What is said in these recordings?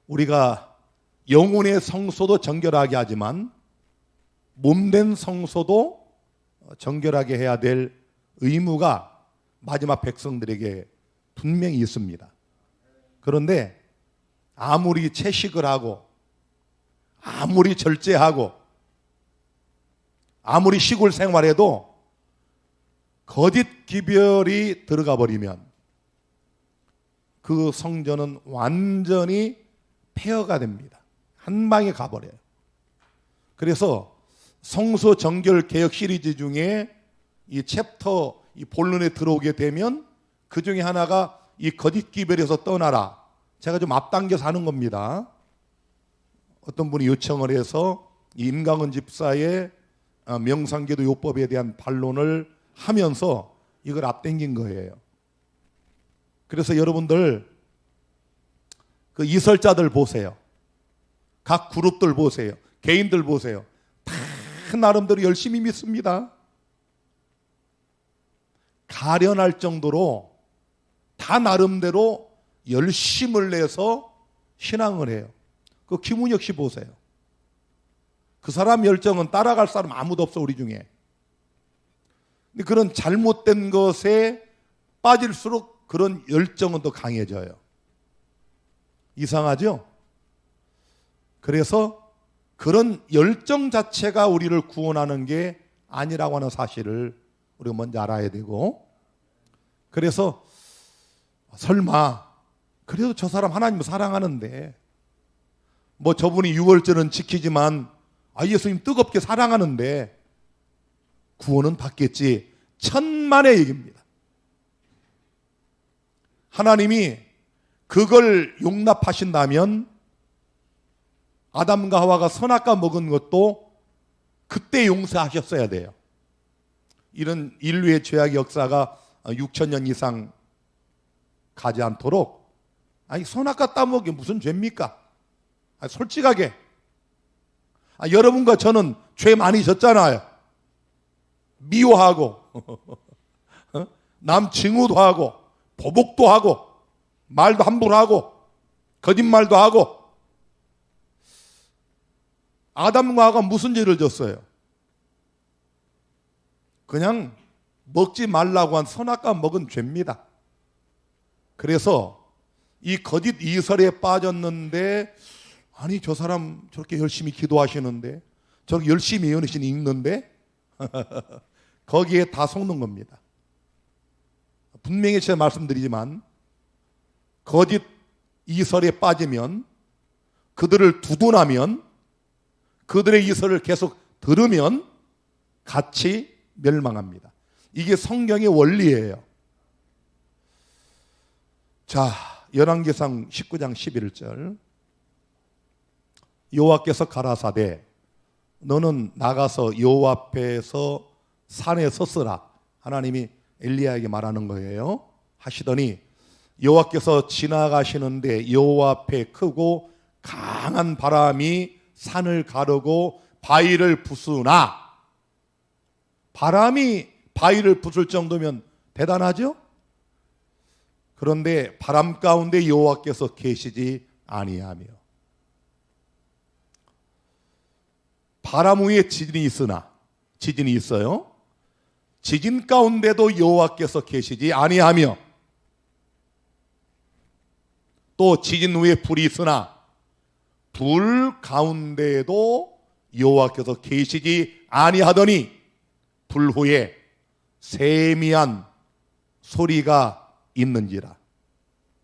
우리가 영혼의 성소도 정결하게 하지만 몸된 성소도 정결하게 해야 될 의무가 마지막 백성들에게 분명히 있습니다. 그런데 아무리 채식을 하고 아무리 절제하고 아무리 시골 생활해도 거짓 기별이 들어가 버리면 그 성전은 완전히 폐허가 됩니다. 한 방에 가버려요. 그래서 성소 정결 개혁 시리즈 중에 이 챕터 이 본론에 들어오게 되면 그 중에 하나가 이 거짓 기별에서 떠나라. 제가 좀 앞당겨서 하는 겁니다. 어떤 분이 요청을 해서 이 임강은 집사의 명상계도 요법에 대한 반론을 하면서 이걸 앞당긴 거예요. 그래서 여러분들 그 이설자들 보세요. 각 그룹들 보세요. 개인들 보세요. 다 나름대로 열심히 믿습니다. 가련할 정도로 다 나름대로 열심을 내서 신앙을 해요. 그 김은혁 씨 보세요. 그 사람 열정은 따라갈 사람 아무도 없어 우리 중에. 근데 그런 잘못된 것에 빠질수록 그런 열정은 더 강해져요. 이상하죠? 그래서 그런 열정 자체가 우리를 구원하는 게 아니라고 하는 사실을 우리가 먼저 알아야 되고, 그래서 설마 그래도 저 사람 하나님을 사랑하는데 뭐 저분이 유월절은 지키지만 예수님 뜨겁게 사랑하는데 구원은 받겠지, 천만의 얘기입니다. 하나님이 그걸 용납하신다면 아담과 하와가 선악과 먹은 것도 그때 용서하셨어야 돼요. 이런 인류의 죄악의 역사가 6,000년 이상 가지 않도록, 선악과 따먹기 무슨 죄입니까? 솔직하게 여러분과 저는 죄 많이 졌잖아요. 미워하고 남 증오도 하고 보복도 하고 말도 함부로 하고 거짓말도 하고. 아담과 하와가 무슨 죄를 졌어요? 그냥 먹지 말라고 한 선악과 먹은 죄입니다. 그래서 이 거짓 이설에 빠졌는데, 아니 저 사람 저렇게 열심히 기도하시는데, 저렇게 열심히 예언신 읽는데 거기에 다 속는 겁니다. 분명히 제가 말씀드리지만 거짓 이설에 빠지면, 그들을 두둔하면, 그들의 이설을 계속 들으면 같이 멸망합니다. 이게 성경의 원리예요. 자, 열왕기상 19장 11절. 여호와께서 가라사대 너는 나가서 여호와 앞에서 산에 섰으라. 하나님이 엘리야에게 말하는 거예요. 하시더니 여호와께서 지나가시는데 여호와 앞에 크고 강한 바람이 산을 가르고 바위를 부수나. 바람이 바위를 부술 정도면 대단하죠? 그런데 바람 가운데 여호와께서 계시지 아니하며, 바람 위에 지진이 있으나, 지진이 있어요. 지진 가운데도 여호와께서 계시지 아니하며, 또 지진 위에 불이 있으나 불 가운데에도 여호와께서 계시지 아니하더니 불 후에 세미한 소리가 있는지라.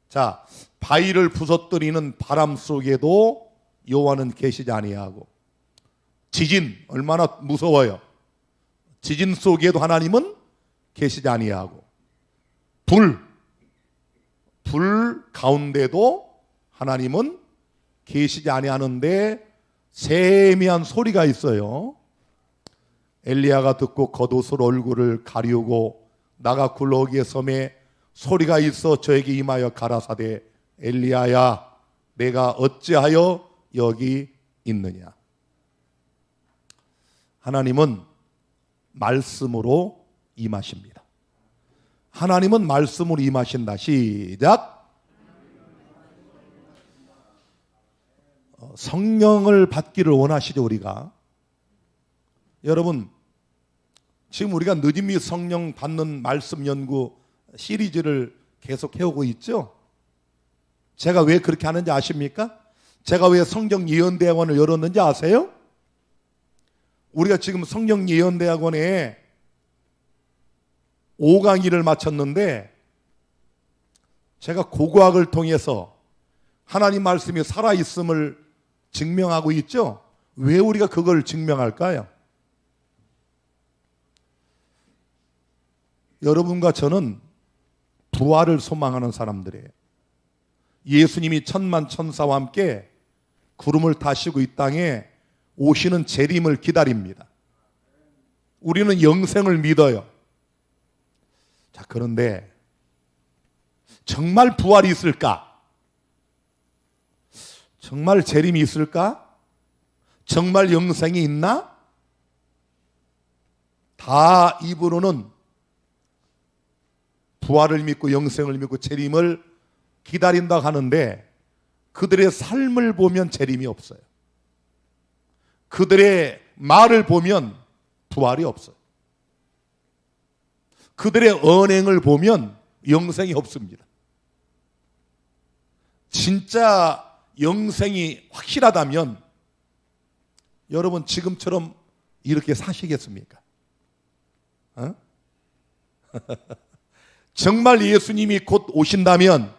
자, 바위를 부서뜨리는 바람 속에도 여호와는 계시지 아니하고, 지진 얼마나 무서워요. 지진 속에도 하나님은 계시지 아니하고, 불 가운데도 하나님은 계시지 아니하는데 세미한 소리가 있어요. 엘리야가 듣고 겉옷으로 얼굴을 가리우고 나가 굴러오기에 섬에 소리가 있어 저에게 임하여 가라사대 엘리야야 내가 어찌하여 여기 있느냐. 하나님은 말씀으로 임하십니다. 하나님은 말씀으로 임하신다. 시작. 성령을 받기를 원하시죠, 우리가. 여러분, 지금 우리가 늦음이 성령 받는 말씀 연구 시리즈를 계속 해오고 있죠. 제가 왜 그렇게 하는지 아십니까? 제가 왜 성경 예언대학원을 열었는지 아세요? 우리가 지금 성경 예언대학원에 5강의를 마쳤는데 제가 고고학을 통해서 하나님 말씀이 살아있음을 증명하고 있죠. 왜 우리가 그걸 증명할까요? 여러분과 저는 부활을 소망하는 사람들이에요. 예수님이 천만천사와 함께 구름을 타시고 이 땅에 오시는 재림을 기다립니다. 우리는 영생을 믿어요. 자, 그런데 정말 부활이 있을까? 정말 재림이 있을까? 정말 영생이 있나? 다 입으로는 부활을 믿고 영생을 믿고 재림을 기다린다고 하는데 그들의 삶을 보면 재림이 없어요. 그들의 말을 보면 부활이 없어요. 그들의 언행을 보면 영생이 없습니다. 진짜 영생이 확실하다면 여러분 지금처럼 이렇게 사시겠습니까? 정말 예수님이 곧 오신다면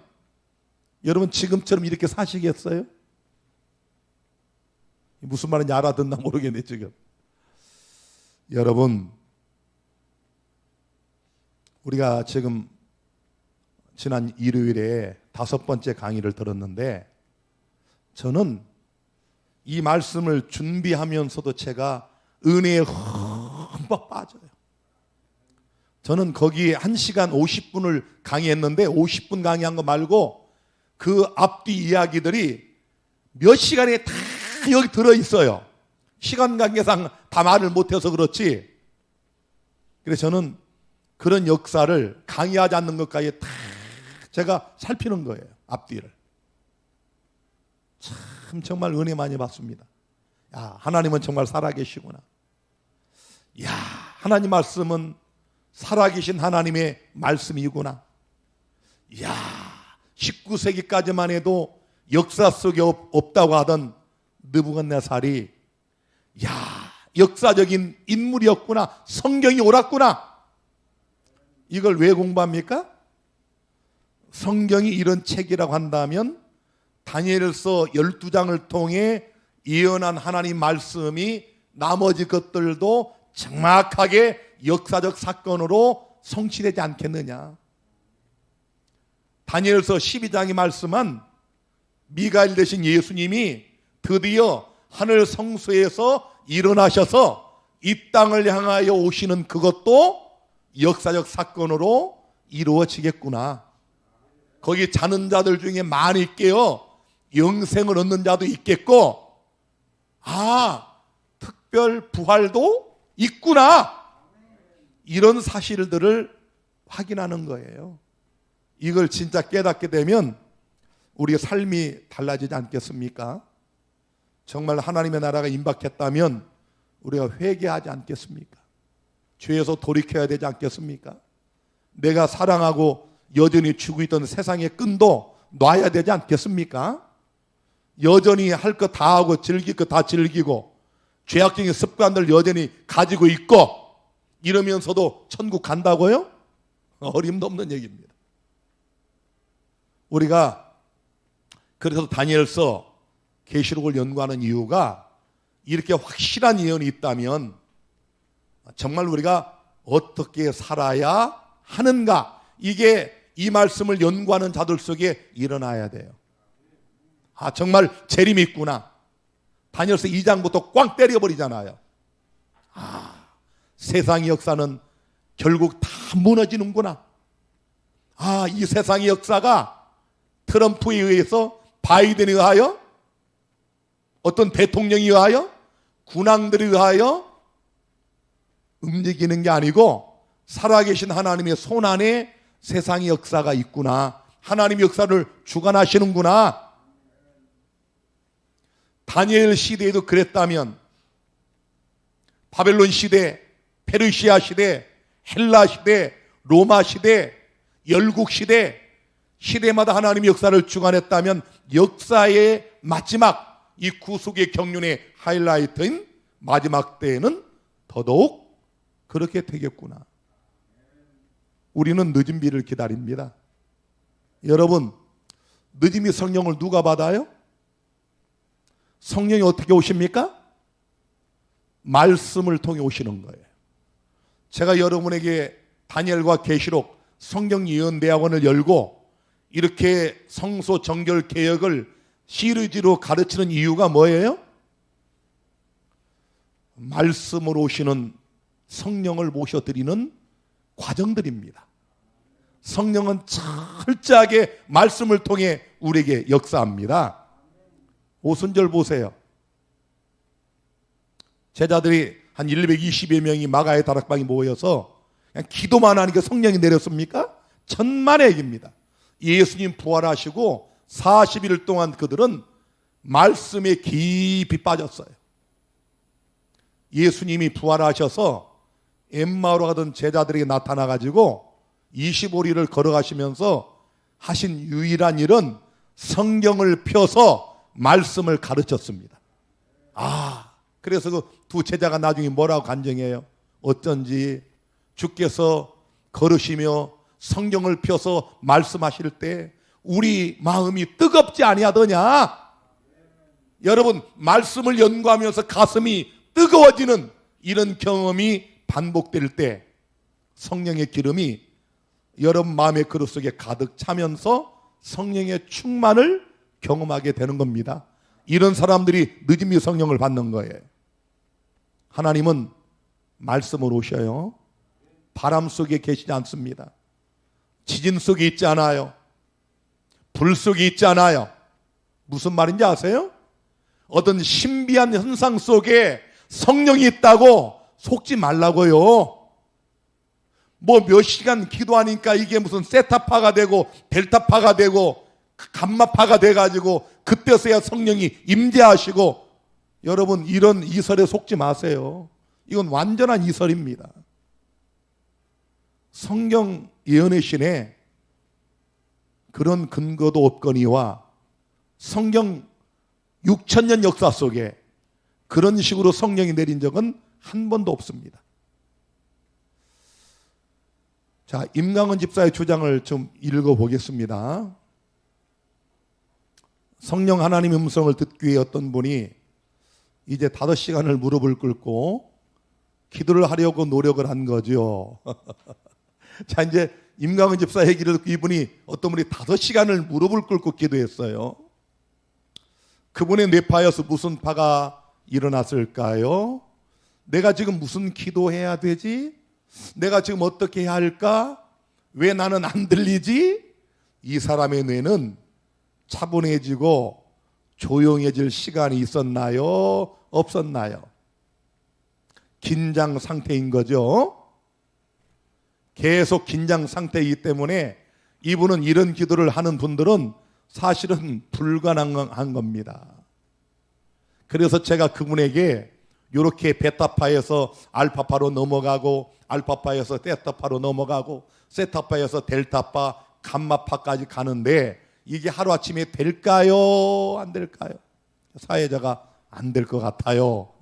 여러분 지금처럼 이렇게 사시겠어요? 무슨 말인지 알아듣나 모르겠네 지금. 여러분, 우리가 지금 지난 일요일에 5번째 강의를 들었는데 저는 이 말씀을 준비하면서도 제가 은혜에 흠뻑 빠져요. 저는 거기에 1시간 50분을 강의했는데 50분 강의한 거 말고 그 앞뒤 이야기들이 몇 시간에 다 여기 들어있어요. 시간 관계상 다 말을 못해서 그렇지. 그래서 저는 그런 역사를 강의하지 않는 것까지 다 제가 살피는 거예요. 앞뒤를. 참 정말 은혜 많이 받습니다. 야, 하나님은 정말 살아계시구나. 야, 하나님 말씀은 살아계신 하나님의 말씀이구나. 이야, 19세기까지만 해도 역사 속에 없다고 하던 느부갓네살이 야, 역사적인 인물이었구나. 성경이 옳았구나. 이걸 왜 공부합니까? 성경이 이런 책이라고 한다면 다니엘서 12장을 통해 예언한 하나님 말씀이 나머지 것들도 정확하게 역사적 사건으로 성취되지 않겠느냐. 다니엘서 12장이 말씀한 미가엘 되신 예수님이 드디어 하늘 성소에서 일어나셔서 이 땅을 향하여 오시는 그것도 역사적 사건으로 이루어지겠구나. 거기 자는 자들 중에 많이 깨어 영생을 얻는 자도 있겠고, 아, 특별 부활도 있구나. 이런 사실들을 확인하는 거예요. 이걸 진짜 깨닫게 되면 우리의 삶이 달라지지 않겠습니까? 정말 하나님의 나라가 임박했다면 우리가 회개하지 않겠습니까? 죄에서 돌이켜야 되지 않겠습니까? 내가 사랑하고 여전히 쥐고 있던 세상의 끈도 놔야 되지 않겠습니까? 여전히 할 것 다 하고 즐길 것 다 즐기고 죄악적인 습관들 여전히 가지고 있고 이러면서도 천국 간다고요? 어림도 없는 얘기입니다. 우리가 그래서 다니엘서 계시록을 연구하는 이유가 이렇게 확실한 예언이 있다면 정말 우리가 어떻게 살아야 하는가, 이게 이 말씀을 연구하는 자들 속에 일어나야 돼요. 아, 정말 재림이 있구나. 다니엘서 2장부터 꽝 때려버리잖아요. 아, 세상의 역사는 결국 다 무너지는구나. 아, 이 세상의 역사가 트럼프에 의해서, 바이든에 의하여, 어떤 대통령에 의하여, 군왕들에 의하여 움직이는 게 아니고 살아계신 하나님의 손 안에 세상의 역사가 있구나. 하나님의 역사를 주관하시는구나. 다니엘 시대에도 그랬다면 바벨론 시대, 페르시아 시대, 헬라 시대, 로마 시대, 열국 시대, 시대마다 하나님의 역사를 주관했다면 역사의 마지막 이 구속의 경륜의 하이라이트인 마지막 때에는 더더욱 그렇게 되겠구나. 우리는 늦은 비를 기다립니다. 여러분, 늦음이 성령을 누가 받아요? 성령이 어떻게 오십니까? 말씀을 통해 오시는 거예요. 제가 여러분에게 다니엘과 계시록 성경 예언 대학원을 열고 이렇게 성소 정결 개혁을 시리즈로 가르치는 이유가 뭐예요? 말씀으로 오시는 성령을 모셔드리는 과정들입니다. 성령은 철저하게 말씀을 통해 우리에게 역사합니다. 오순절 보세요. 제자들이 한 120여 명이 마가의 다락방에 모여서 그냥 기도만 하니까 성령이 내렸습니까? 천만의 얘기입니다. 예수님 부활하시고 40일 동안 그들은 말씀에 깊이 빠졌어요. 예수님이 부활하셔서 엠마오로 가던 제자들에게 나타나가지고 25리를 걸어가시면서 하신 유일한 일은 성경을 펴서 말씀을 가르쳤습니다. 그래서 그 두 제자가 나중에 뭐라고 간증해요? 어쩐지 주께서 걸으시며 성경을 펴서 말씀하실 때 우리 마음이 뜨겁지 아니하더냐? 여러분, 말씀을 연구하면서 가슴이 뜨거워지는 이런 경험이 반복될 때 성령의 기름이 여러분 마음의 그릇 속에 가득 차면서 성령의 충만을 경험하게 되는 겁니다. 이런 사람들이 늦음이 성령을 받는 거예요. 하나님은 말씀으로 오셔요. 바람 속에 계시지 않습니다. 지진 속에 있지 않아요. 불 속에 있지 않아요. 무슨 말인지 아세요? 어떤 신비한 현상 속에 성령이 있다고 속지 말라고요. 뭐 몇 시간 기도하니까 이게 무슨 세타파가 되고 델타파가 되고 감마파가 돼가지고 그때서야 성령이 임재하시고, 여러분 이런 이설에 속지 마세요. 이건 완전한 이설입니다. 성경 예언의 신에 그런 근거도 없거니와 성경 6,000년 역사 속에 그런 식으로 성령이 내린 적은 한 번도 없습니다. 자, 임강은 집사의 주장을 좀 읽어보겠습니다. 성령 하나님의 음성을 듣기 위해 어떤 분이 이제 5시간을 무릎을 꿇고 기도를 하려고 노력을 한 거죠. 자, 이제 임강은 집사 얘기를 듣고 이분이 어떤 분이 5시간을 무릎을 꿇고 기도했어요. 그분의 뇌파에서 무슨 파가 일어났을까요? 내가 지금 무슨 기도해야 되지? 내가 지금 어떻게 해야 할까? 왜 나는 안 들리지? 이 사람의 뇌는 차분해지고 조용해질 시간이 있었나요? 없었나요? 긴장 상태인 거죠. 계속 긴장 상태이기 때문에 이분은 이런 기도를 하는 분들은 사실은 불가능한 겁니다. 그래서 제가 그분에게 이렇게 베타파에서 알파파로 넘어가고 알파파에서 세타파로 넘어가고 세타파에서 델타파, 감마파까지 가는데 이게 하루아침에 될까요? 안 될까요? 사회자가 안 될 것 같아요.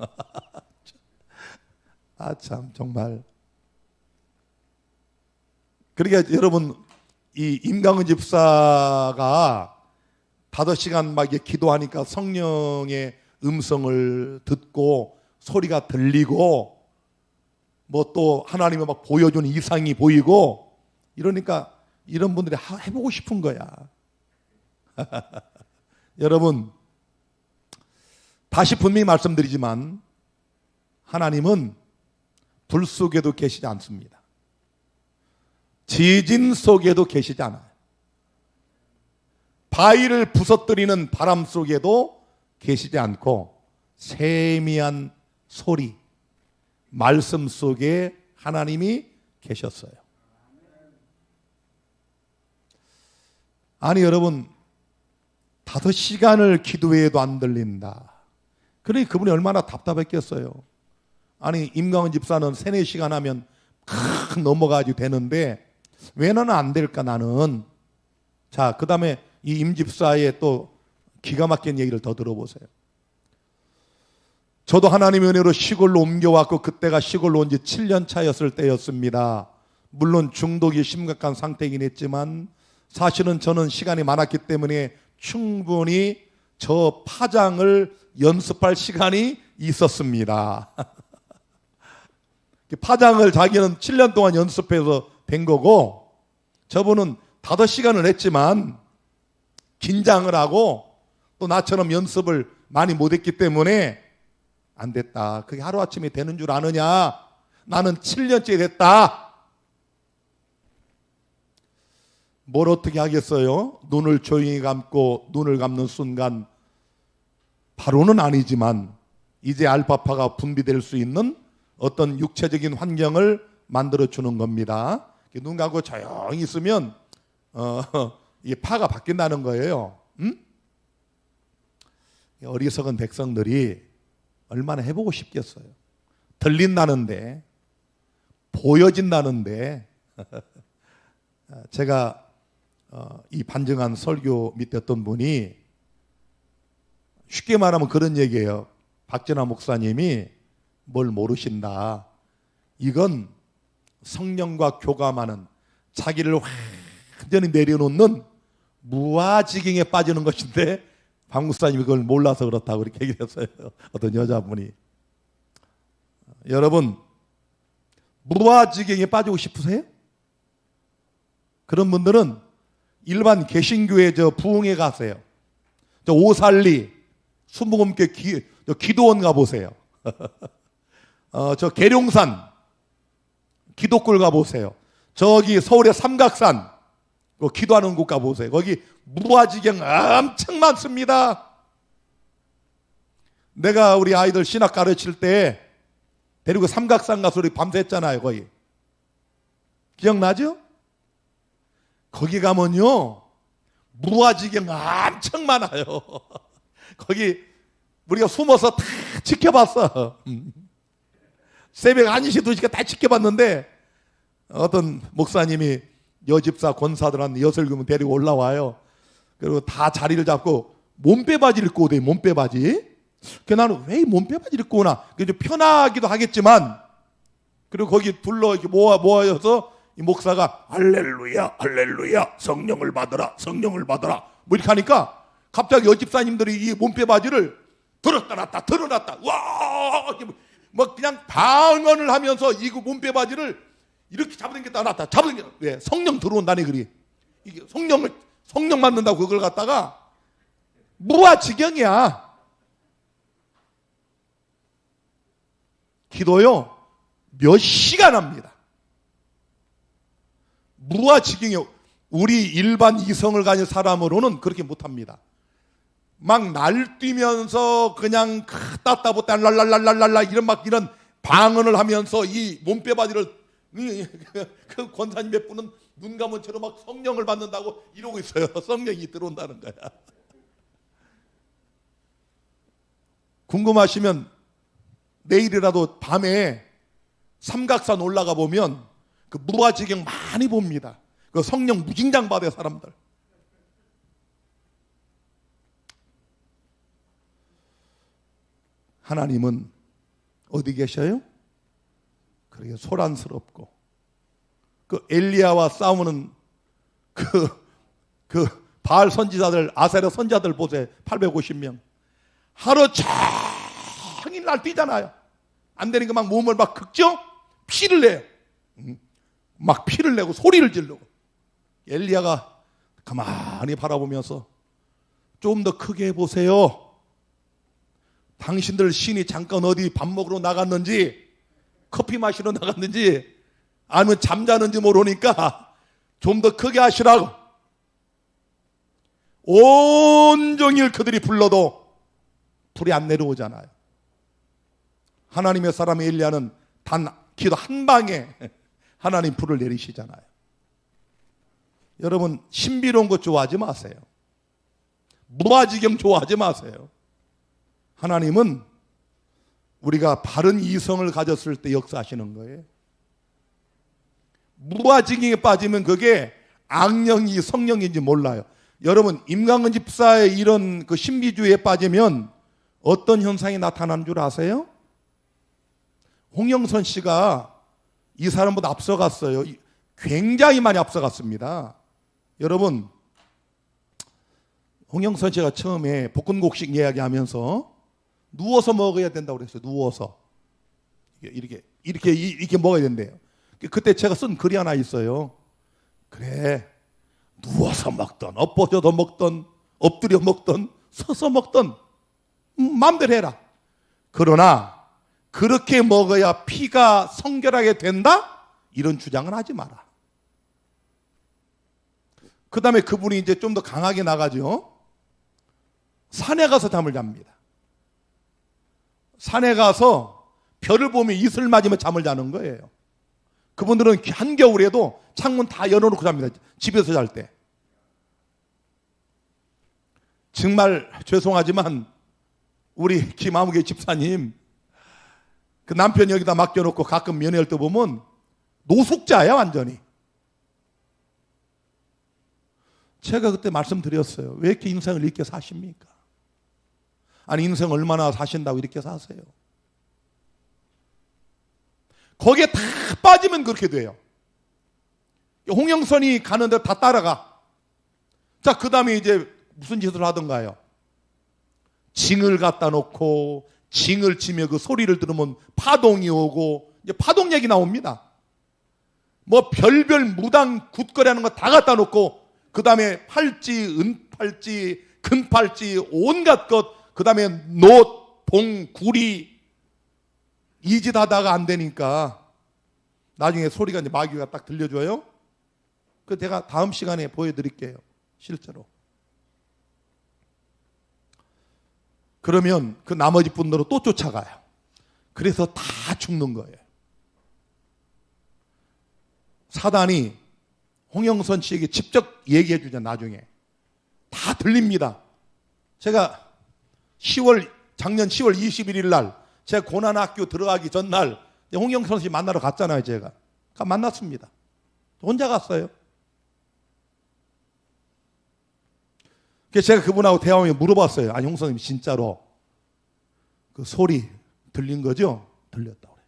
참 정말. 그러니까 여러분, 이 임강은 집사가 5시간 막 기도하니까 성령의 음성을 듣고 소리가 들리고 뭐 또 하나님이 막 보여주는 이상이 보이고 이러니까 이런 분들이 해보고 싶은 거야. 여러분, 다시 분명히 말씀드리지만 하나님은 불 속에도 계시지 않습니다. 지진 속에도 계시지 않아요. 바위를 부서뜨리는 바람 속에도 계시지 않고 세미한 소리, 말씀 속에 하나님이 계셨어요. 아니 여러분, 5시간을 기도해도 안 들린다. 그러니 그분이 얼마나 답답했겠어요. 아니 임강원 집사는 3-4시간 하면 칵 넘어가지고 되는데 왜 나는 안 될까 나는. 자, 그 다음에 이 임 집사의 또 기가 막힌 얘기를 더 들어보세요. 저도 하나님의 은혜로 시골로 옮겨왔고 그때가 시골로 온 지 7년 차였을 때였습니다. 물론 중독이 심각한 상태이긴 했지만 사실은 저는 시간이 많았기 때문에 충분히 저 파장을 연습할 시간이 있었습니다. 파장을 자기는 7년 동안 연습해서 된 거고 저분은 5시간을 했지만 긴장을 하고 또 나처럼 연습을 많이 못했기 때문에 안 됐다. 그게 하루아침에 되는 줄 아느냐. 나는 7년째 됐다. 뭘 어떻게 하겠어요? 눈을 조용히 감고 눈을 감는 순간 바로는 아니지만 이제 알파파가 분비될 수 있는 어떤 육체적인 환경을 만들어주는 겁니다. 눈 감고 조용히 있으면 이 파가 바뀐다는 거예요. 어리석은 백성들이 얼마나 해보고 싶겠어요. 들린다는데 보여진다는데 제가 이 반증한 설교 밑에 어떤 분이 쉽게 말하면 그런 얘기예요. 박진아 목사님이 뭘 모르신다. 이건 성령과 교감하는 자기를 완전히 내려놓는 무아지경에 빠지는 것인데 박 목사님이 그걸 몰라서 그렇다고 그렇게 얘기를 했어요. 어떤 여자분이. 여러분 무아지경에 빠지고 싶으세요? 그런 분들은 일반 개신교회 저 부흥회 가세요. 저 오살리 순복음교 기도원 가보세요. 저 계룡산 기도굴 가보세요. 저기 서울의 삼각산 기도하는 곳 가보세요. 거기 무아지경 엄청 많습니다. 내가 우리 아이들 신학 가르칠 때 데리고 삼각산 가서 우리 밤샜잖아요. 거기 기억나죠? 거기 가면요 무아지경 엄청 많아요. 거기 우리가 숨어서 다 지켜봤어. 새벽 1시 2시가 다 지켜봤는데 어떤 목사님이 여집사 권사들한테 여설교문 데리고 올라와요. 그리고 다 자리를 잡고 몸빼바지를 입고 오대요. 몸빼바지. 그 나는 왜 몸빼바지를 입고 오나? 좀 편하기도 하겠지만 그리고 거기 둘러 이렇게 모아서 이 목사가 할렐루야 할렐루야 성령을 받으라 성령을 받으라 뭐 이렇게 하니까 갑자기 여집사님들이 이 몸빼바지를 들었다 놨다 들어놨다 와 막 그냥 방언을 하면서 이 몸빼바지를 이렇게 잡아당겼다 놨다 잡아당겼다. 왜? 성령 들어온다네. 그리 이게 성령 만든다고 그걸 갖다가 무아지경이야. 기도요 몇 시간 합니다. 무아지경이요. 우리 일반 이성을 가진 사람으로는 그렇게 못합니다. 막 날뛰면서 그냥 따따붙다 랄랄랄랄랄라 이런 방언을 하면서 이 몸빼바지를 그 권사님 몇 분은 눈 감은 채로 막 성령을 받는다고 이러고 있어요. 성령이 들어온다는 거야. 궁금하시면 내일이라도 밤에 삼각산 올라가 보면 그 무아지경 많이 봅니다. 그 성령 무진장 받아요 사람들. 하나님은 어디 계셔요? 그렇게 소란스럽고 그 엘리야와 싸우는 그 바알 선지자들 아세라 선지자들 보세요. 850명 하루 종일 날 뛰잖아요. 안 되니까 막 몸을 막 긁죠? 피를 내요. 막 피를 내고 소리를 지르고 엘리야가 가만히 바라보면서 좀 더 크게 해보세요. 당신들 신이 잠깐 어디 밥 먹으러 나갔는지 커피 마시러 나갔는지 아니면 잠자는지 모르니까 좀 더 크게 하시라고. 온종일 그들이 불러도 불이 안 내려오잖아요. 하나님의 사람 엘리야는 단 기도 한 방에 하나님 불을 내리시잖아요. 여러분 신비로운 것 좋아하지 마세요. 무아지경 좋아하지 마세요. 하나님은 우리가 바른 이성을 가졌을 때 역사하시는 거예요. 무아지경에 빠지면 그게 악령이 성령인지 몰라요. 여러분, 임강은 집사의 이런 그 신비주의에 빠지면 어떤 현상이 나타나는 줄 아세요? 홍영선 씨가 이 사람보다 앞서갔어요. 굉장히 많이 앞서갔습니다. 여러분, 홍영선 씨가 처음에 볶음곡식 이야기하면서 누워서 먹어야 된다고 그랬어요. 누워서 이렇게 먹어야 된대요. 그때 제가 쓴 글이 하나 있어요. 그래, 누워서 먹던, 엎어져서 먹던, 엎드려 먹던, 서서 먹던 마음대로 해라. 그러나 그렇게 먹어야 피가 성결하게 된다? 이런 주장은 하지 마라. 그 다음에 그분이 이제 좀 더 강하게 나가죠. 산에 가서 잠을 잡니다. 산에 가서 별을 보며 이슬 맞으며 잠을 자는 거예요. 그분들은 한겨울에도 창문 다 열어놓고 잡니다. 집에서 잘 때. 정말 죄송하지만 우리 김아무개 집사님 그 남편 여기다 맡겨놓고 가끔 면회할 때 보면 노숙자야 완전히. 제가 그때 말씀드렸어요. 왜 이렇게 인생을 이렇게 사십니까? 아니 인생 얼마나 사신다고 이렇게 사세요? 거기에 다 빠지면 그렇게 돼요. 홍영선이 가는데 다 따라가. 자, 그 다음에 이제 무슨 짓을 하던가요? 징을 갖다 놓고 징을 치며 그 소리를 들으면 파동이 오고 이제 파동 얘기 나옵니다. 뭐 별별 무당 굿거리하는 거 다 갖다 놓고 그 다음에 팔찌, 은팔찌, 금팔찌 온갖 것, 그 다음에 노, 봉, 구리 이 짓 하다가 안 되니까 나중에 소리가 이제 마귀가 딱 들려줘요. 그 제가 다음 시간에 보여드릴게요. 실제로. 그러면 그 나머지 분들은 또 쫓아가요. 그래서 다 죽는 거예요. 사단이 홍영선 씨에게 직접 얘기해 주죠. 나중에 다 들립니다. 제가 작년 10월 21일 날 제가 고난학교 들어가기 전날 홍영선 씨 만나러 갔잖아요. 제가 만났습니다. 혼자 갔어요. 그래서 제가 그분하고 대화하며 물어봤어요. 아니 홍선생님 진짜로 그 소리 들린 거죠? 들렸다고 그래요.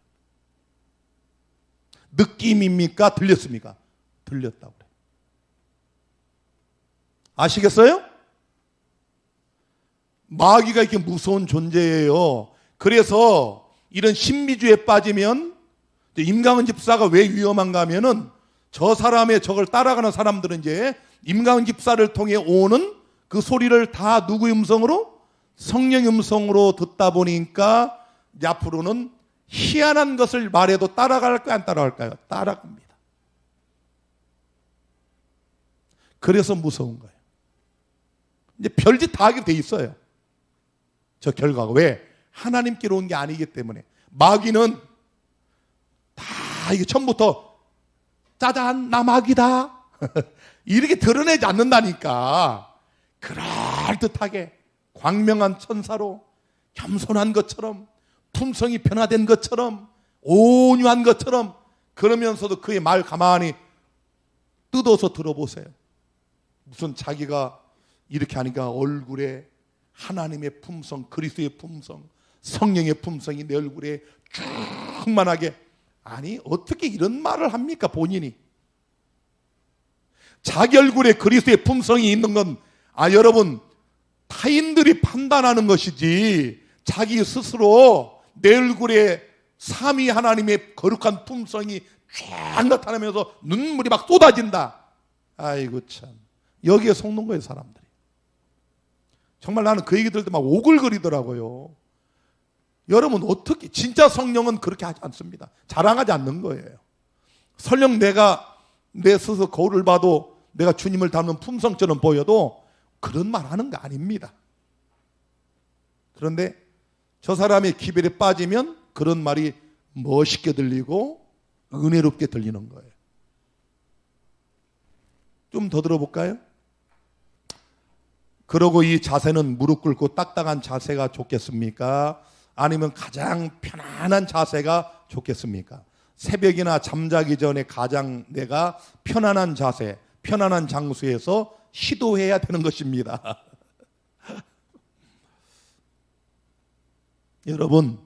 느낌입니까? 들렸습니까? 들렸다고 그래요. 아시겠어요? 마귀가 이렇게 무서운 존재예요. 그래서 이런 신비주의에 빠지면 임강은 집사가 왜 위험한가 하면은 저 사람의 저걸 따라가는 사람들은 이제 임강은 집사를 통해 오는 그 소리를 다 누구의 음성으로? 성령의 음성으로 듣다 보니까 이제 앞으로는 희한한 것을 말해도 따라갈까요? 안 따라갈까요? 따라갑니다. 그래서 무서운 거예요. 이제 별짓 다 하게 돼 있어요. 저 결과가. 왜? 하나님께로 온 게 아니기 때문에. 마귀는 다 이게 처음부터 짜잔 나 마귀다 이렇게 드러내지 않는다니까. 그럴듯하게 광명한 천사로 겸손한 것처럼 품성이 변화된 것처럼 온유한 것처럼 그러면서도 그의 말 가만히 뜯어서 들어보세요. 무슨 자기가 이렇게 하니까 얼굴에 하나님의 품성, 그리스도의 품성, 성령의 품성이 내 얼굴에 충만하게. 아니 어떻게 이런 말을 합니까? 본인이 자기 얼굴에 그리스도의 품성이 있는 건 여러분 타인들이 판단하는 것이지 자기 스스로 내 얼굴에 삼위 하나님의 거룩한 품성이 쫙 나타나면서 눈물이 막 쏟아진다. 아이고 참, 여기에 속는 거예요 사람들이. 정말 나는 그 얘기 들을 때 막 오글거리더라고요. 여러분 어떻게, 진짜 성령은 그렇게 하지 않습니다. 자랑하지 않는 거예요. 설령 내가 내 스스로 거울을 봐도 내가 주님을 닮은 품성처럼 보여도 그런 말 하는 거 아닙니다. 그런데 저 사람의 기별에 빠지면 그런 말이 멋있게 들리고 은혜롭게 들리는 거예요. 좀 더 들어볼까요? 그러고 이 자세는 무릎 꿇고 딱딱한 자세가 좋겠습니까? 아니면 가장 편안한 자세가 좋겠습니까? 새벽이나 잠자기 전에 가장 내가 편안한 자세, 편안한 장소에서 시도해야 되는 것입니다. 여러분,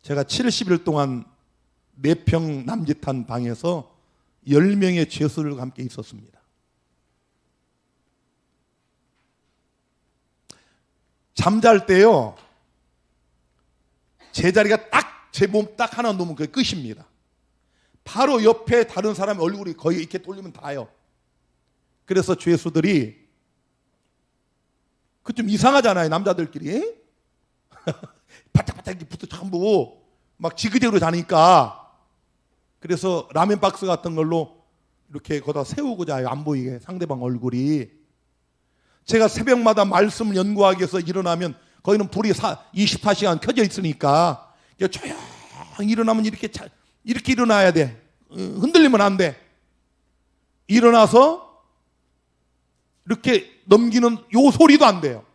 제가 70일 동안 4평 남짓한 방에서 10명의 죄수들과 함께 있었습니다. 잠잘 때요, 제자리가 딱 제 몸 딱 하나 놓으면 그게 끝입니다. 바로 옆에 다른 사람의 얼굴이 거의 이렇게 돌리면 다요. 그래서 죄수들이 그 좀 이상하잖아요, 남자들끼리. 바짝바짝 이렇게 붙어 전부 막 지그재그로 자니까. 그래서 라면 박스 같은 걸로 이렇게 거기다 세우고 자요, 안 보이게 상대방 얼굴이. 제가 새벽마다 말씀을 연구하기 위해서 일어나면 거기는 불이 24시간 켜져 있으니까 조용히 일어나면 이렇게 일어나야 돼. 흔들리면 안 돼. 일어나서 이렇게 넘기는 요 소리도 안 돼요.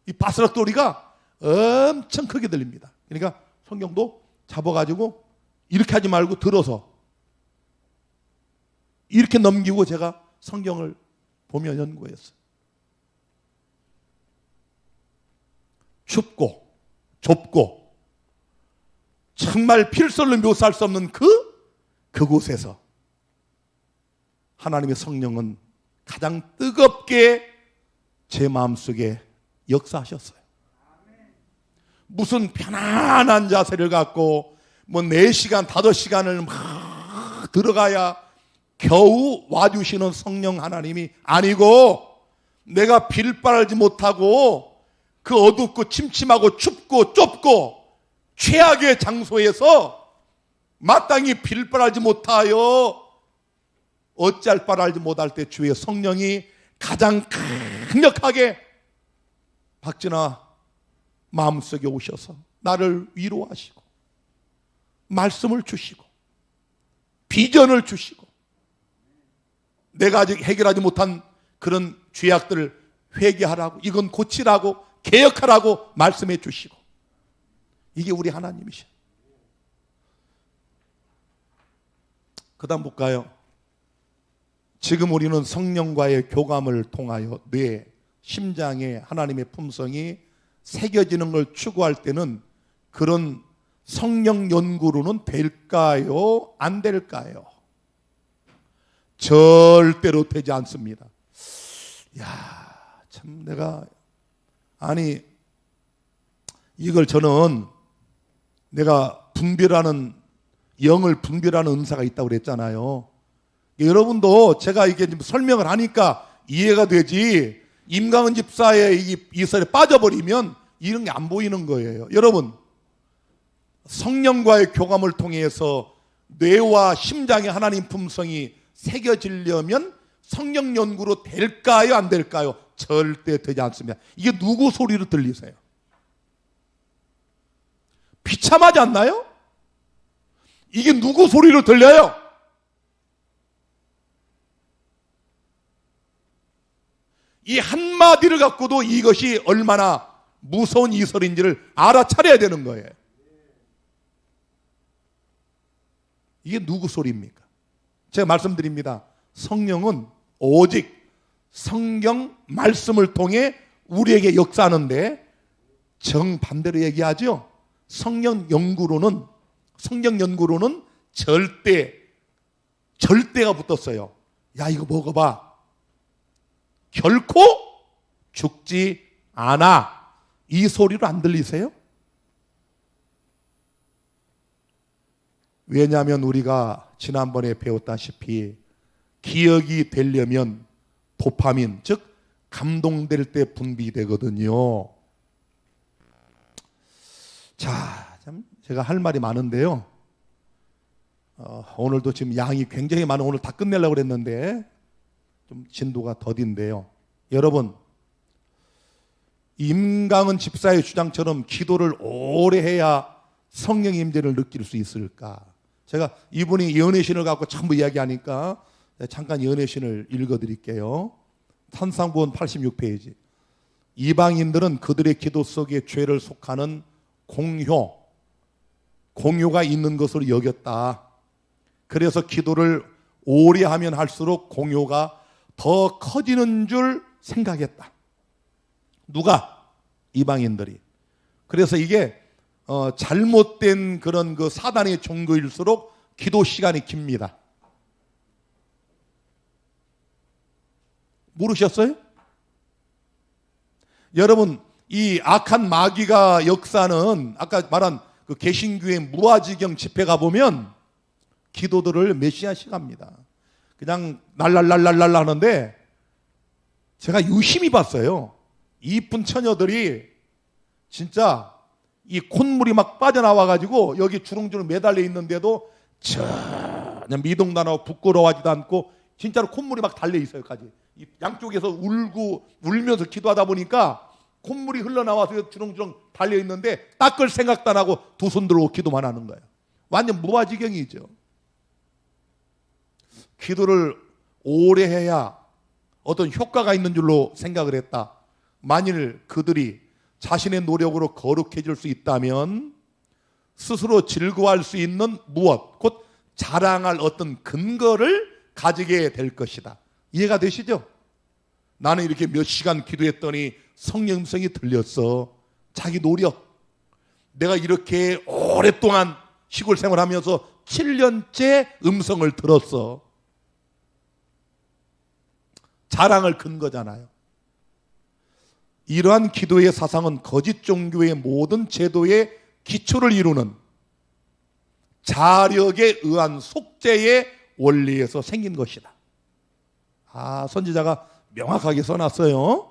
이 바스락 소리가 엄청 크게 들립니다. 그러니까 성경도 잡아가지고 이렇게 하지 말고 들어서 이렇게 넘기고 제가 성경을 보며 연구했어요. 춥고 좁고 정말 필설로 묘사할 수 없는 그곳에서 하나님의 성령은 가장 뜨겁게 제 마음속에 역사하셨어요. 무슨 편안한 자세를 갖고 뭐 4시간, 5시간을 막 들어가야 겨우 와주시는 성령 하나님이 아니고, 내가 빌바라지 못하고 그 어둡고 침침하고 춥고 좁고 최악의 장소에서 마땅히 빌바라지 못하여 어찌할 바를 알지 못할 때 주의 성령이 가장 강력하게 박진아 마음속에 오셔서 나를 위로하시고 말씀을 주시고 비전을 주시고 내가 아직 해결하지 못한 그런 죄악들을 회개하라고, 이건 고치라고, 개혁하라고 말씀해 주시고, 이게 우리 하나님이셔. 그 다음 볼까요? 지금 우리는 성령과의 교감을 통하여 뇌, 심장에 하나님의 품성이 새겨지는 걸 추구할 때는 그런 성령 연구로는 될까요? 안 될까요? 절대로 되지 않습니다. 참 이걸 저는 내가 영을 분별하는 은사가 있다고 그랬잖아요. 여러분도 제가 이게 설명을 하니까 이해가 되지, 임강은 집사의 이 설에 빠져버리면 이런 게 안 보이는 거예요. 여러분, 성령과의 교감을 통해서 뇌와 심장에 하나님 품성이 새겨지려면 성령 연구로 될까요? 안 될까요? 절대 되지 않습니다. 이게 누구 소리로 들리세요? 비참하지 않나요? 이게 누구 소리로 들려요? 이 한마디를 갖고도 이것이 얼마나 무서운 이설인지를 알아차려야 되는 거예요. 이게 누구 소리입니까? 제가 말씀드립니다. 성령은 오직 성경 말씀을 통해 우리에게 역사하는데, 정반대로 얘기하죠. 성경 연구로는 절대가 붙었어요. 야, 이거 먹어봐. 결코 죽지 않아. 이 소리로 안 들리세요? 왜냐하면 우리가 지난번에 배웠다시피 기억이 되려면 도파민, 즉 감동될 때 분비되거든요. 자, 참 제가 할 말이 많은데요. 오늘도 지금 양이 굉장히 많아. 오늘 다 끝내려고 그랬는데 좀 진도가 더딘데요. 여러분, 임강은 집사의 주장처럼 기도를 오래 해야 성령의 임재를 느낄 수 있을까? 제가 이분이 연애신을 갖고 전부 이야기하니까 잠깐 연애신을 읽어드릴게요. 산상부원 86페이지. 이방인들은 그들의 기도 속에 죄를 속하는 공효가 있는 것으로 여겼다. 그래서 기도를 오래 하면 할수록 공효가 더 커지는 줄 생각했다. 누가? 이방인들이. 그래서 이게 잘못된 그런 그 사단의 종교일수록 기도 시간이 깁니다. 모르셨어요? 여러분, 이 악한 마귀가 역사는 아까 말한 그 개신교의 무아지경 집회 가보면 기도들을 몇 시간씩 합니다. 그냥 날랄랄랄랄 하는데 제가 유심히 봤어요. 이쁜 처녀들이 진짜 이 콧물이 막 빠져나와가지고 여기 주렁주렁 매달려 있는데도 전혀 미동도 안 하고 부끄러워하지도 않고 진짜로 콧물이 막 달려 있어요까지. 양쪽에서 울면서 기도하다 보니까 콧물이 흘러나와서 주렁주렁 달려 있는데 닦을 생각도 안 하고 두 손 들고 기도만 하는 거예요. 완전 무아지경이죠. 기도를 오래 해야 어떤 효과가 있는 줄로 생각을 했다. 만일 그들이 자신의 노력으로 거룩해질 수 있다면 스스로 즐거워할 수 있는 무엇, 곧 자랑할 어떤 근거를 가지게 될 것이다. 이해가 되시죠? 나는 이렇게 몇 시간 기도했더니 성령 음성이 들렸어. 자기 노력. 내가 이렇게 오랫동안 시골 생활하면서 7년째 음성을 들었어. 자랑을 근거잖아요. 이러한 기도의 사상은 거짓 종교의 모든 제도의 기초를 이루는 자력에 의한 속죄의 원리에서 생긴 것이다. 선지자가 명확하게 써놨어요.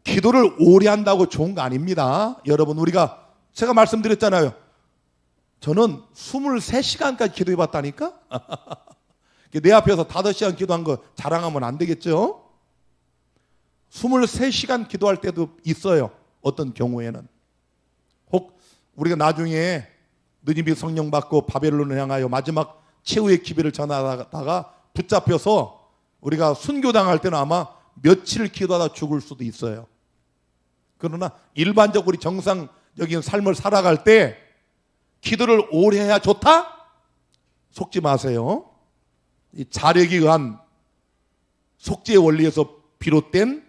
기도를 오래 한다고 좋은 거 아닙니다. 여러분, 제가 말씀드렸잖아요. 저는 23시간까지 기도해 봤다니까? 내 앞에서 5시간 기도한 거 자랑하면 안 되겠죠? 23시간 기도할 때도 있어요. 어떤 경우에는. 혹 우리가 나중에 느니비 성령 받고 바벨론을 향하여 마지막 최후의 기별을 전하다가 붙잡혀서 우리가 순교당할 때는 아마 며칠 기도하다 죽을 수도 있어요. 그러나 일반적으로 정상적인 삶을 살아갈 때 기도를 오래 해야 좋다? 속지 마세요. 이 자력에 의한 속죄의 원리에서 비롯된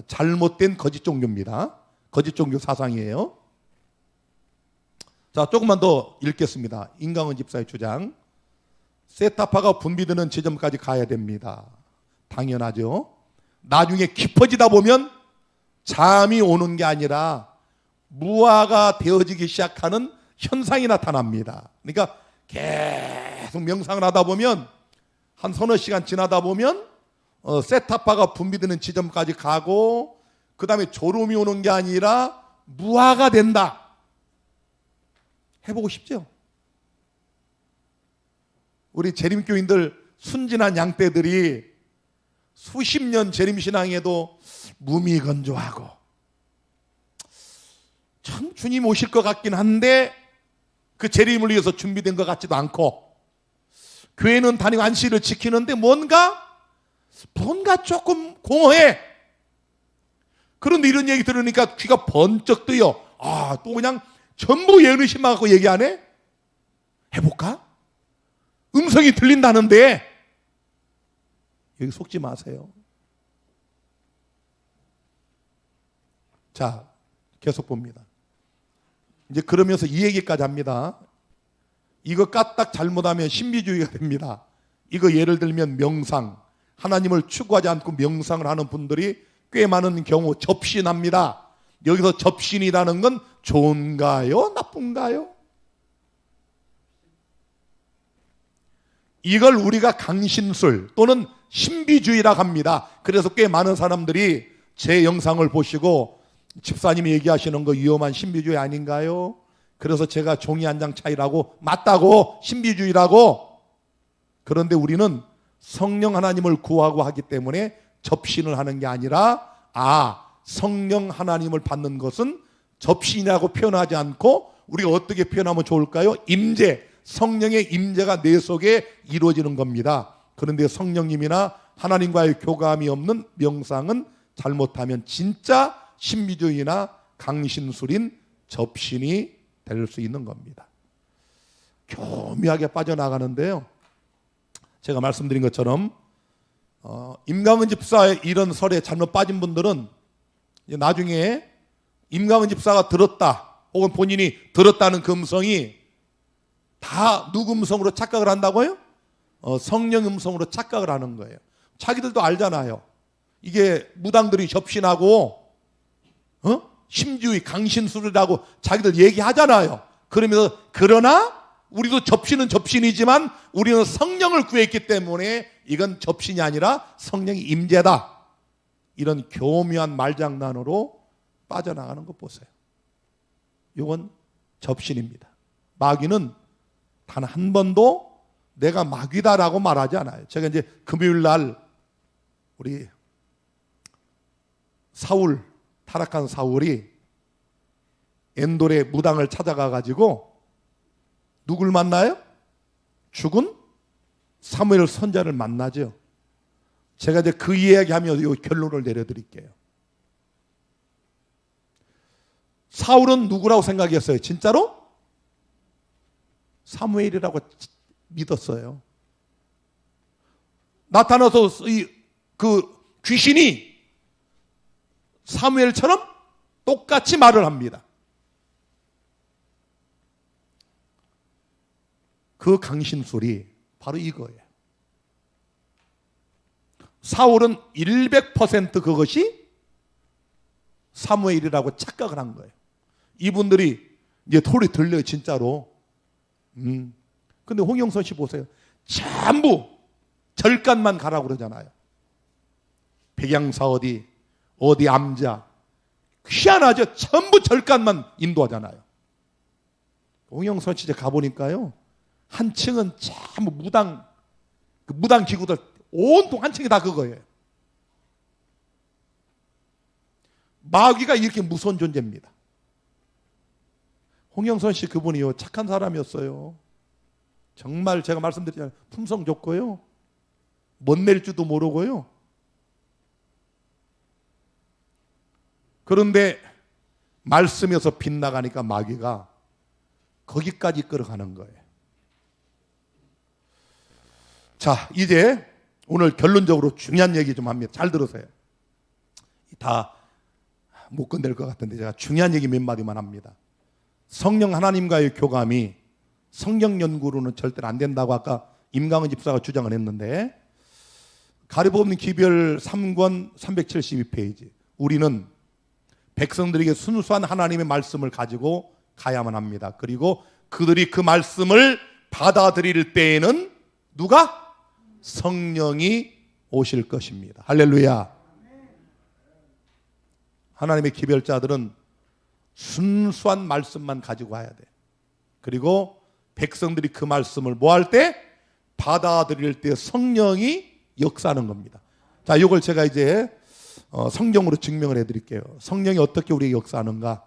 잘못된 거짓 종교입니다. 거짓 종교 사상이에요. 자, 조금만 더 읽겠습니다. 임강은 집사의 주장. 세타파가 분비되는 지점까지 가야 됩니다. 당연하죠. 나중에 깊어지다 보면 잠이 오는 게 아니라 무아가 되어지기 시작하는 현상이 나타납니다. 그러니까 계속 명상을 하다 보면 한 서너 시간 지나다 보면 세타파가 분비되는 지점까지 가고 그 다음에 졸음이 오는 게 아니라 무아가 된다. 해보고 싶죠? 우리 재림교인들 순진한 양떼들이 수십 년 재림신앙에도 무미건조하고 참 주님 오실 것 같긴 한데 그 재림을 위해서 준비된 것 같지도 않고 교회는 다니고 안식일을 지키는데 뭔가 조금 공허해. 그런데 이런 얘기 들으니까 귀가 번쩍 뜨여. 또 그냥 전부 예언의심만 갖고 얘기 안 해? 해볼까? 음성이 들린다는데 여기 속지 마세요. 자, 계속 봅니다. 이제 그러면서 이 얘기까지 합니다. 이거 까딱 잘못하면 신비주의가 됩니다. 이거 예를 들면 명상, 하나님을 추구하지 않고 명상을 하는 분들이 꽤 많은 경우 접신합니다. 여기서 접신이라는 건 좋은가요? 나쁜가요? 이걸 우리가 강신술 또는 신비주의라고 합니다. 그래서 꽤 많은 사람들이 제 영상을 보시고 집사님이 얘기하시는 거 위험한 신비주의 아닌가요? 그래서 제가 종이 한 장 차이라고, 맞다고, 신비주의라고. 그런데 우리는 성령 하나님을 구하고 하기 때문에 접신을 하는 게 아니라 성령 하나님을 받는 것은 접신이라고 표현하지 않고 우리가 어떻게 표현하면 좋을까요? 임재, 성령의 임재가 내 속에 이루어지는 겁니다. 그런데 성령님이나 하나님과의 교감이 없는 명상은 잘못하면 진짜 신비주의나 강신술인 접신이 될 수 있는 겁니다. 교묘하게 빠져나가는데요. 제가 말씀드린 것처럼 임강은 집사의 이런 설에 잘못 빠진 분들은 나중에 임강은 집사가 들었다 혹은 본인이 들었다는 그 음성이 다 누구 음성으로 착각을 한다고요? 성령 음성으로 착각을 하는 거예요. 자기들도 알잖아요. 이게 무당들이 접신하고 심주의 강신술이라고 자기들 얘기하잖아요. 그러면서 그러나 우리도 접신은 접신이지만 우리는 성령을 구했기 때문에 이건 접신이 아니라 성령의 임재다. 이런 교묘한 말장난으로 빠져나가는 것 보세요. 이건 접신입니다. 마귀는 단 한 번도 내가 마귀다라고 말하지 않아요. 제가 이제 금요일 날 우리 사울, 타락한 사울이 엔돌의 무당을 찾아가 가지고 누굴 만나요? 죽은 사무엘 선자를 만나죠. 제가 이제 그 이야기하면 이 결론을 내려드릴게요. 사울은 누구라고 생각했어요? 진짜로? 사무엘이라고 믿었어요. 나타나서 그 귀신이 사무엘처럼 똑같이 말을 합니다. 그 강신술이 바로 이거예요. 사울은 100% 그것이 사무엘이라고 착각을 한 거예요. 이분들이 이제 소리 들려요, 진짜로. 근데 홍영선 씨 보세요. 전부 절간만 가라고 그러잖아요. 백양사 어디 암자. 희한하죠. 전부 절간만 인도하잖아요. 홍영선 씨 가보니까요. 한 층은 전부 무당 기구들 온통 한 층이 다 그거예요. 마귀가 이렇게 무서운 존재입니다. 홍영선 씨 그분이요. 착한 사람이었어요. 정말 제가 말씀드리잖아요. 품성 좋고요. 못 낼 줄도 모르고요. 그런데 말씀에서 빗나가니까 마귀가 거기까지 끌어가는 거예요. 자, 이제 오늘 결론적으로 중요한 얘기 좀 합니다. 잘 들으세요. 다 못 끝낼 것 같은데 제가 중요한 얘기 몇 마디만 합니다. 성령 하나님과의 교감이 성경 연구로는 절대로 안 된다고 아까 임강은 집사가 주장을 했는데, 가리보 없는 기별 3권 372페이지. 우리는 백성들에게 순수한 하나님의 말씀을 가지고 가야만 합니다. 그리고 그들이 그 말씀을 받아들일 때에는 누가? 성령이 오실 것입니다. 할렐루야. 하나님의 기별자들은 순수한 말씀만 가지고 와야 돼. 그리고 백성들이 그 말씀을 뭐 할 때? 받아들일 때 성령이 역사하는 겁니다. 자, 이걸 제가 이제 성경으로 증명을 해드릴게요. 성령이 어떻게 우리에게 역사하는가?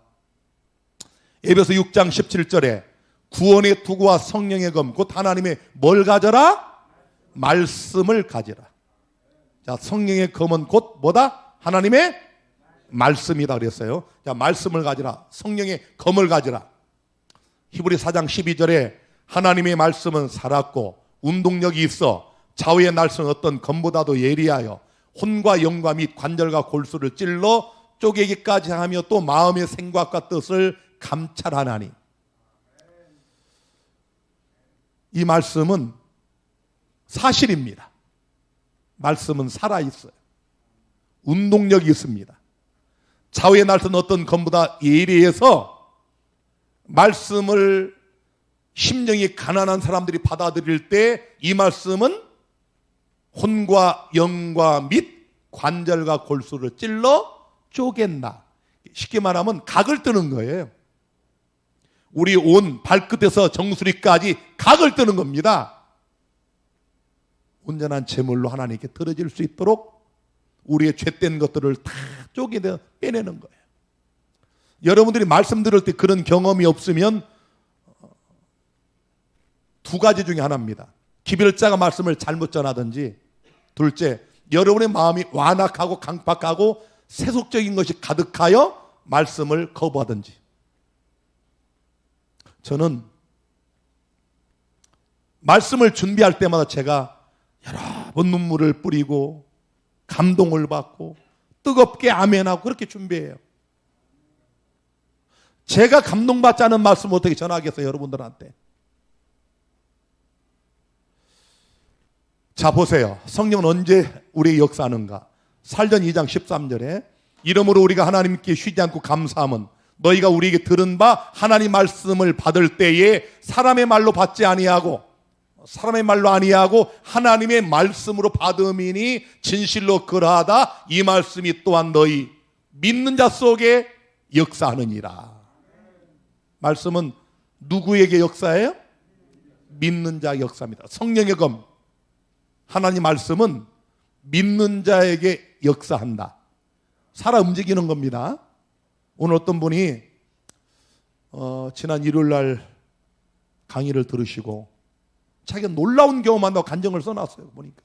에베소 6장 17절에 구원의 투구와 성령의 검, 곧 하나님의 뭘 가져라? 말씀을 가지라. 자, 성령의 검은 곧 뭐다? 하나님의 말씀이다 그랬어요. 자, 말씀을 가지라. 성령의 검을 가지라. 히브리 4장 12절에 하나님의 말씀은 살았고 운동력이 있어 좌우의 날선 어떤 검보다도 예리하여 혼과 영과 및 관절과 골수를 찔러 쪼개기까지 하며 또 마음의 생각과 뜻을 감찰하나니. 이 말씀은 사실입니다. 말씀은 살아있어요. 운동력이 있습니다. 좌우의 날선 어떤 검보다 예리해서 말씀을 심령이 가난한 사람들이 받아들일 때 이 말씀은 혼과 영과 및 관절과 골수를 찔러 쪼갠다. 쉽게 말하면 각을 뜨는 거예요. 우리 온 발끝에서 정수리까지 각을 뜨는 겁니다. 온전한 제물로 하나님께 드려질 수 있도록 우리의 죄된 것들을 다 쪼개내 빼내는 거예요. 여러분들이 말씀 들을 때 그런 경험이 없으면 두 가지 중에 하나입니다. 기별자가 말씀을 잘못 전하든지, 둘째, 여러분의 마음이 완악하고 강팍하고 세속적인 것이 가득하여 말씀을 거부하든지. 저는 말씀을 준비할 때마다 제가 여러 번 눈물을 뿌리고 감동을 받고 뜨겁게 아멘하고 그렇게 준비해요. 제가 감동받지 않은 말씀을 어떻게 전하겠어요, 여러분들한테? 자, 보세요. 성령은 언제 우리의 역사하는가? 사도행전 2장 13절에 이러므로 우리가 하나님께 쉬지 않고 감사함은 너희가 우리에게 들은 바 하나님 말씀을 받을 때에 사람의 말로 받지 아니하고 하나님의 말씀으로 받음이니 진실로 그러하다. 이 말씀이 또한 너희 믿는 자 속에 역사하느니라. 말씀은 누구에게 역사해요? 믿는 자 역사입니다. 성령의 검. 하나님 말씀은 믿는 자에게 역사한다. 살아 움직이는 겁니다. 오늘 어떤 분이 지난 일요일 날 강의를 들으시고 자기가 놀라운 경험한다고 간증을 써놨어요. 보니까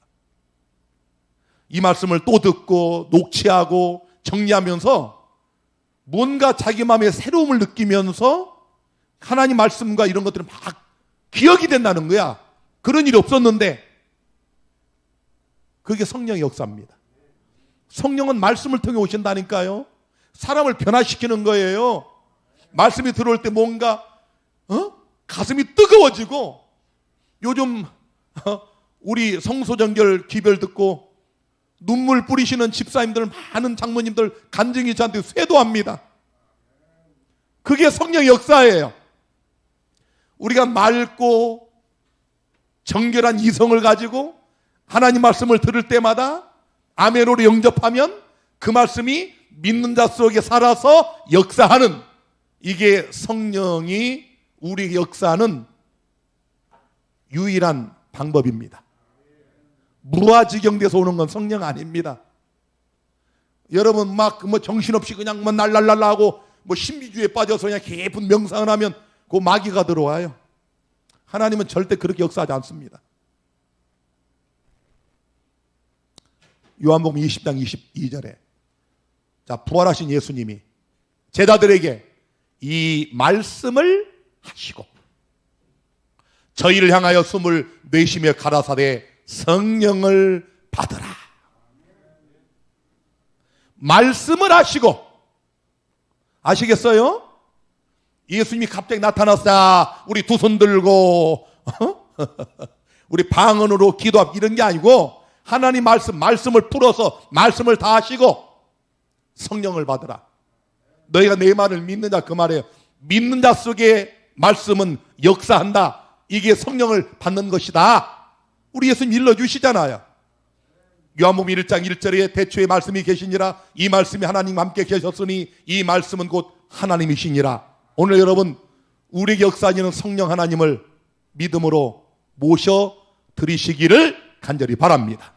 이 말씀을 또 듣고 녹취하고 정리하면서 뭔가 자기 마음에 새로움을 느끼면서 하나님 말씀과 이런 것들이 막 기억이 된다는 거야. 그런 일이 없었는데 그게 성령의 역사입니다. 성령은 말씀을 통해 오신다니까요. 사람을 변화시키는 거예요. 말씀이 들어올 때 뭔가 가슴이 뜨거워지고, 요즘 우리 성소정결 기별 듣고 눈물 뿌리시는 집사님들, 많은 장모님들 간증이 저한테 쇄도합니다. 그게 성령의 역사예요. 우리가 맑고 정결한 이성을 가지고 하나님 말씀을 들을 때마다 아멘으로 영접하면 그 말씀이 믿는 자 속에 살아서 역사하는, 이게 성령이 우리 역사하는 유일한 방법입니다. 무아지경돼서 오는 건 성령 아닙니다. 여러분 막 정신없이 그냥 날랄랄라 하고 신비주의에 빠져서 그냥 깊은 명상을 하면 그 마귀가 들어와요. 하나님은 절대 그렇게 역사하지 않습니다. 요한복음 20장 22절에 자, 부활하신 예수님이 제자들에게 이 말씀을 하시고 저희를 향하여 숨을 내쉬며 가라사대 성령을 받으라. 말씀을 하시고, 아시겠어요? 예수님이 갑자기 나타났다, 우리 두 손 들고 우리 방언으로 기도하고 이런 게 아니고 하나님 말씀을 풀어서 말씀을 다 하시고 성령을 받으라. 너희가 내 말을 믿는 자, 그 말이에요. 믿는 자 속에 말씀은 역사한다. 이게 성령을 받는 것이다. 우리 예수님 일러주시잖아요. 요한복음 1장 1절에 태초에 말씀이 계시니라. 이 말씀이 하나님과 함께 계셨으니 이 말씀은 곧 하나님이시니라. 오늘 여러분 우리에게 역사하시는 성령 하나님을 믿음으로 모셔 드리시기를 간절히 바랍니다.